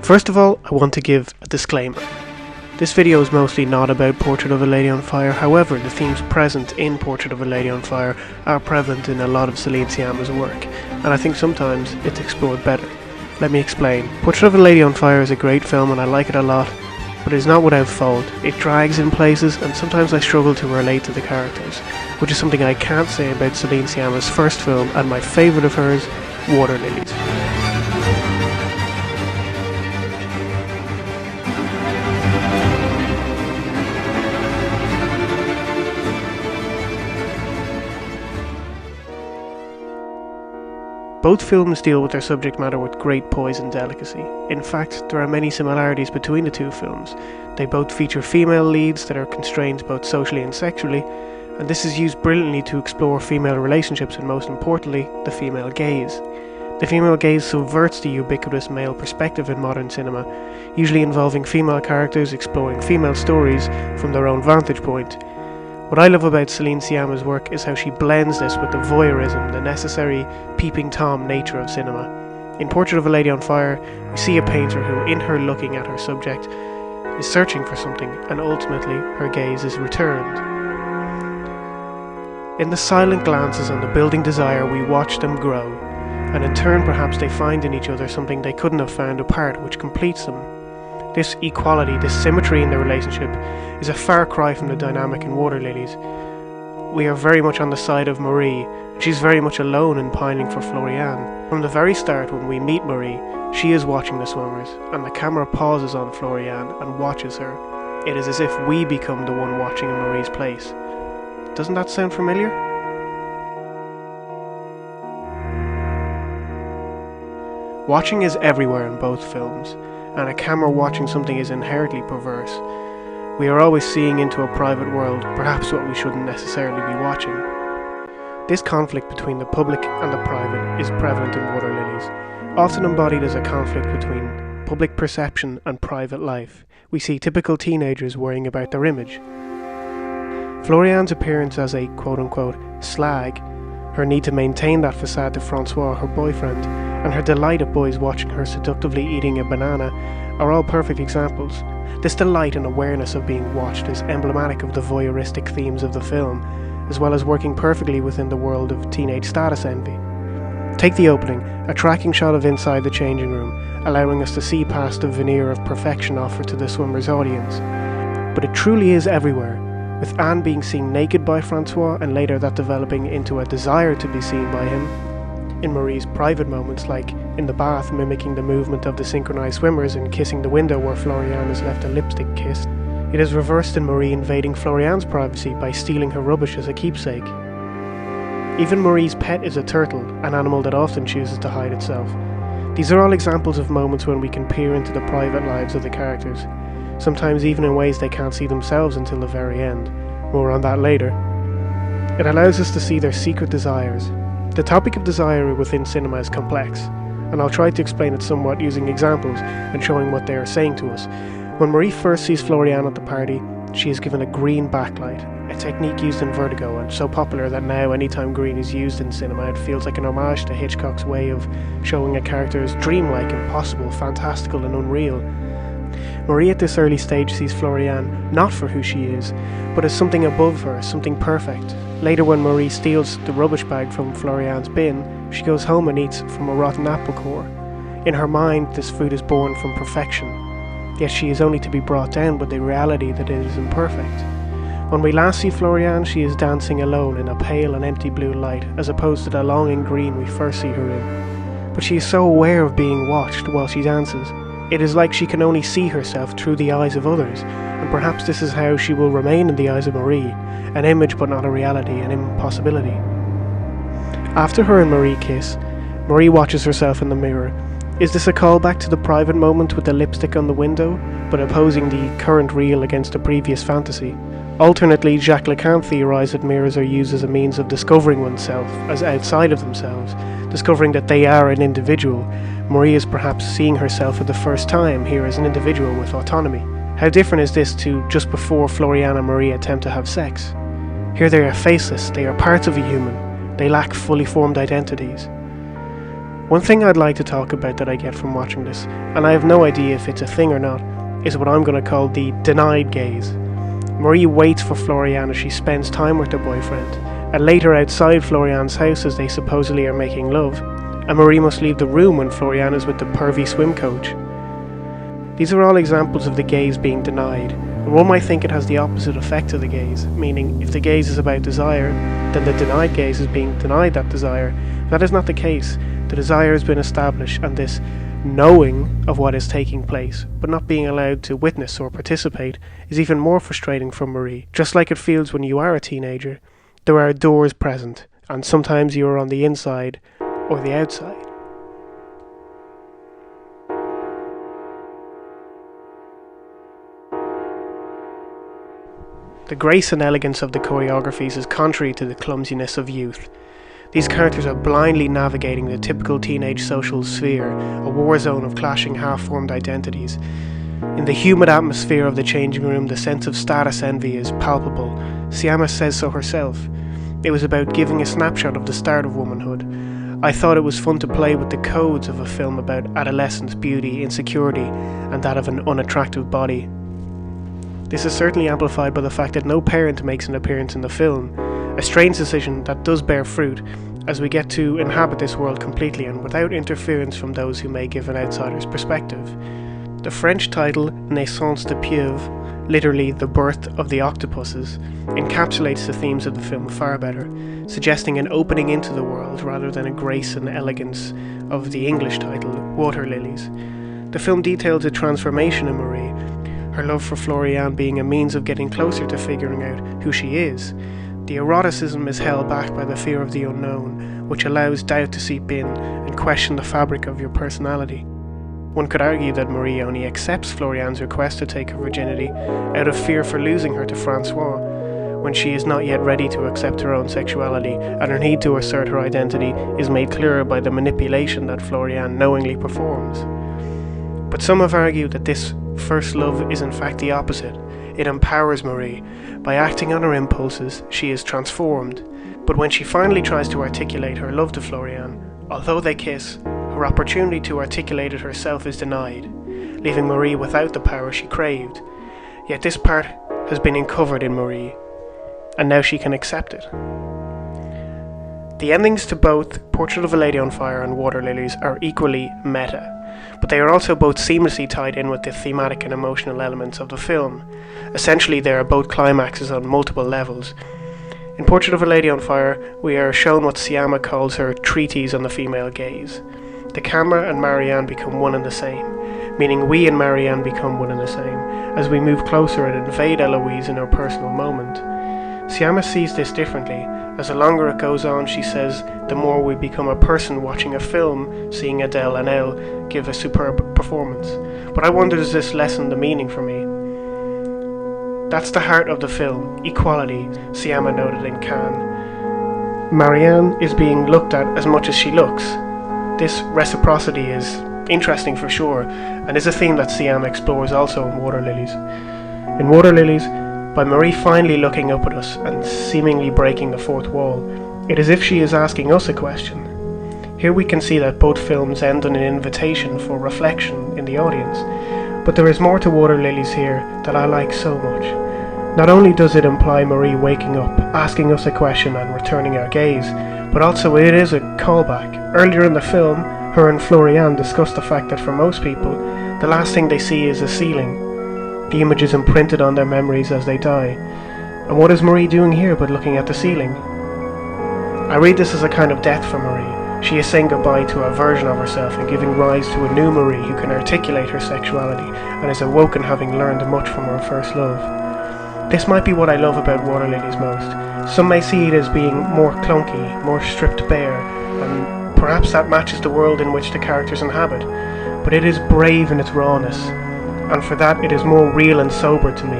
First of all, I want to give a disclaimer. This video is mostly not about Portrait of a Lady on Fire, however, the themes present in Portrait of a Lady on Fire are prevalent in a lot of Celine Sciamma's work, and I think sometimes it's explored better. Let me explain. Portrait of a Lady on Fire is a great film and I like it a lot, but it is not without fault. It drags in places and sometimes I struggle to relate to the characters, which is something I can't say about Celine Sciamma's first film and my favourite of hers, Water Lilies. Both films deal with their subject matter with great poise and delicacy. In fact, there are many similarities between the two films. They both feature female leads that are constrained both socially and sexually, and this is used brilliantly to explore female relationships and, most importantly, the female gaze. The female gaze subverts the ubiquitous male perspective in modern cinema, usually involving female characters exploring female stories from their own vantage point. What I love about Celine Sciamma's work is how she blends this with the voyeurism, the necessary peeping Tom nature of cinema. In Portrait of a Lady on Fire, we see a painter who, in her looking at her subject, is searching for something, and ultimately her gaze is returned. In the silent glances and the building desire, we watch them grow, and in turn perhaps they find in each other something they couldn't have found apart, which completes them. This equality, this symmetry in the relationship, is a far cry from the dynamic in Water Lilies. We are very much on the side of Marie, and she's very much alone in pining for Florian. From the very start, when we meet Marie, she is watching the swimmers, and the camera pauses on Florian and watches her. It is as if we become the one watching in Marie's place. Doesn't that sound familiar? Watching is everywhere in both films, and a camera watching something is inherently perverse. We are always seeing into a private world, perhaps what we shouldn't necessarily be watching. This conflict between the public and the private is prevalent in Water Lilies, often embodied as a conflict between public perception and private life. We see typical teenagers worrying about their image. Florian's appearance as a quote-unquote slag, her need to maintain that facade to Francois, her boyfriend, and her delight at boys watching her seductively eating a banana are all perfect examples. This delight and awareness of being watched is emblematic of the voyeuristic themes of the film, as well as working perfectly within the world of teenage status envy. Take the opening, a tracking shot of inside the changing room, allowing us to see past the veneer of perfection offered to the swimmer's audience. But it truly is everywhere, with Anne being seen naked by Francois and later that developing into a desire to be seen by him. In Marie's private moments, like in the bath mimicking the movement of the synchronized swimmers and kissing the window where Florian is left a lipstick kiss, it is reversed in Marie invading Florian's privacy by stealing her rubbish as a keepsake. Even Marie's pet is a turtle, an animal that often chooses to hide itself. These are all examples of moments when we can peer into the private lives of the characters, sometimes even in ways they can't see themselves until the very end. More on that later. It allows us to see their secret desires. The topic of desire within cinema is complex, and I'll try to explain it somewhat using examples and showing what they are saying to us. When Marie first sees Florian at the party, she is given a green backlight, a technique used in Vertigo and so popular that now anytime green is used in cinema it feels like an homage to Hitchcock's way of showing a character as dreamlike, impossible, fantastical and unreal. Marie at this early stage sees Florian not for who she is, but as something above her, something perfect. Later, when Marie steals the rubbish bag from Florian's bin, she goes home and eats from a rotten apple core. In her mind, this food is born from perfection, yet she is only to be brought down with the reality that it is imperfect. When we last see Florian, she is dancing alone in a pale and empty blue light, as opposed to the longing green we first see her in. But she is so aware of being watched while she dances. It is like she can only see herself through the eyes of others, and perhaps this is how she will remain in the eyes of Marie, an image but not a reality, an impossibility. After her and Marie kiss, Marie watches herself in the mirror. Is this a callback to the private moment with the lipstick on the window, but opposing the current real against the previous fantasy? Alternately, Jacques Lacan theorised that mirrors are used as a means of discovering oneself as outside of themselves, discovering that they are an individual. Marie is perhaps seeing herself for the first time here as an individual with autonomy. How different is this to just before Florian and Marie attempt to have sex? Here they are faceless, they are parts of a human, they lack fully formed identities. One thing I'd like to talk about that I get from watching this, and I have no idea if it's a thing or not, is what I'm going to call the denied gaze. Marie waits for Florian as she spends time with her boyfriend, and later outside Florian's house as they supposedly are making love, and Marie must leave the room when Florian is with the pervy swim coach. These are all examples of the gaze being denied, and one might think it has the opposite effect of the gaze, meaning if the gaze is about desire, then the denied gaze is being denied that desire. That is not the case. The desire has been established, and this knowing of what is taking place, but not being allowed to witness or participate, is even more frustrating for Marie. Just like it feels when you are a teenager, there are doors present, and sometimes you are on the inside or the outside. The grace and elegance of the choreographies is contrary to the clumsiness of youth. These characters are blindly navigating the typical teenage social sphere, a war zone of clashing half-formed identities. In the humid atmosphere of the changing room, the sense of status envy is palpable. Sciamma says so herself. It was about giving a snapshot of the start of womanhood. I thought it was fun to play with the codes of a film about adolescence, beauty, insecurity, and that of an unattractive body. This is certainly amplified by the fact that no parent makes an appearance in the film, a strange decision that does bear fruit, as we get to inhabit this world completely and without interference from those who may give an outsider's perspective. The French title, Naissance de Pieuvre, literally the birth of the octopuses, encapsulates the themes of the film far better, suggesting an opening into the world rather than a grace and elegance of the English title, Water Lilies. The film details a transformation in Marie, her love for Florian being a means of getting closer to figuring out who she is. The eroticism is held back by the fear of the unknown, which allows doubt to seep in and question the fabric of your personality. One could argue that Marie only accepts Florian's request to take her virginity out of fear for losing her to Francois, when she is not yet ready to accept her own sexuality, and her need to assert her identity is made clearer by the manipulation that Florian knowingly performs. But some have argued that this first love is in fact the opposite. It empowers Marie. By acting on her impulses, she is transformed. But when she finally tries to articulate her love to Florian, although they kiss, her opportunity to articulate it herself is denied, leaving Marie without the power she craved. Yet this part has been uncovered in Marie, and now she can accept it. The endings to both Portrait of a Lady on Fire and Water Lilies are equally meta, but they are also both seamlessly tied in with the thematic and emotional elements of the film. Essentially, they are both climaxes on multiple levels. In Portrait of a Lady on Fire, we are shown what Sciamma calls her treatise on the female gaze. The camera and Marianne become one and the same, meaning we and Marianne become one and the same, as we move closer and invade Eloise in her personal moment. Sciamma sees this differently. As the longer it goes on, she says, the more we become a person watching a film, seeing Adele and Elle give a superb performance. But I wonder, does this lessen the meaning for me? That's the heart of the film, equality, Sciamma noted in Cannes. Marianne is being looked at as much as she looks. This reciprocity is interesting for sure, and is a theme that Sciamma explores also in Water Lilies. In Water Lilies, by Marie finally looking up at us and seemingly breaking the fourth wall, it is as if she is asking us a question. Here we can see that both films end on an invitation for reflection in the audience, but there is more to Water Lilies here that I like so much. Not only does it imply Marie waking up, asking us a question and returning our gaze, but also it is a callback. Earlier in the film, her and Florian discuss the fact that for most people, the last thing they see is a ceiling. The image is imprinted on their memories as they die. And what is Marie doing here but looking at the ceiling? I read this as a kind of death for Marie. She is saying goodbye to a version of herself and giving rise to a new Marie who can articulate her sexuality and is awoken having learned much from her first love. This might be what I love about Water Lilies most. Some may see it as being more clunky, more stripped bare, and perhaps that matches the world in which the characters inhabit. But it is brave in its rawness, and for that it is more real and sober to me.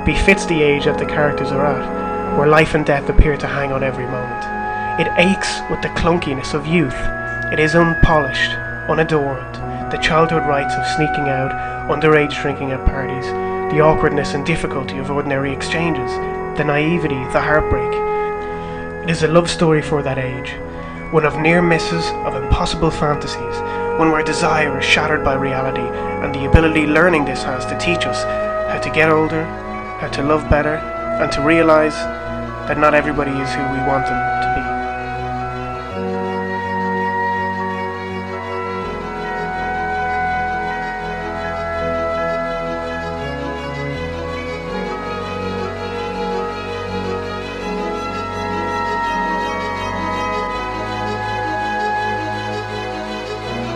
It befits the age that the characters are at, where life and death appear to hang on every moment. It aches with the clunkiness of youth. It is unpolished, unadorned, the childhood rites of sneaking out, underage drinking at parties, the awkwardness and difficulty of ordinary exchanges, the naivety, the heartbreak. It is a love story for that age. one of near misses, of impossible fantasies, one where desire is shattered by reality, and the ability learning this has to teach us how to get older, how to love better, and to realise that not everybody is who we want them to be.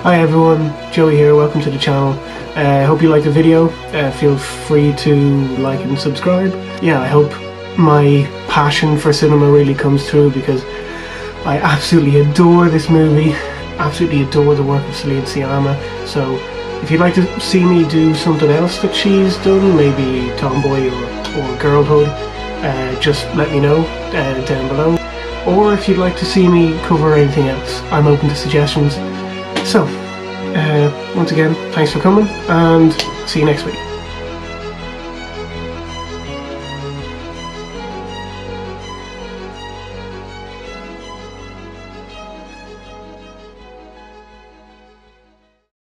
Hi everyone, Joey here, welcome to the channel. Hope you liked the video. Feel free to like and subscribe. Yeah, I hope my passion for cinema really comes through, because I absolutely adore this movie, absolutely adore the work of Celine Sciamma. So if you'd like to see me do something else that she's done, maybe Tomboy or Girlhood, just let me know down below. Or if you'd like to see me cover anything else, I'm open to suggestions. So, once again, thanks for coming, and see you next week.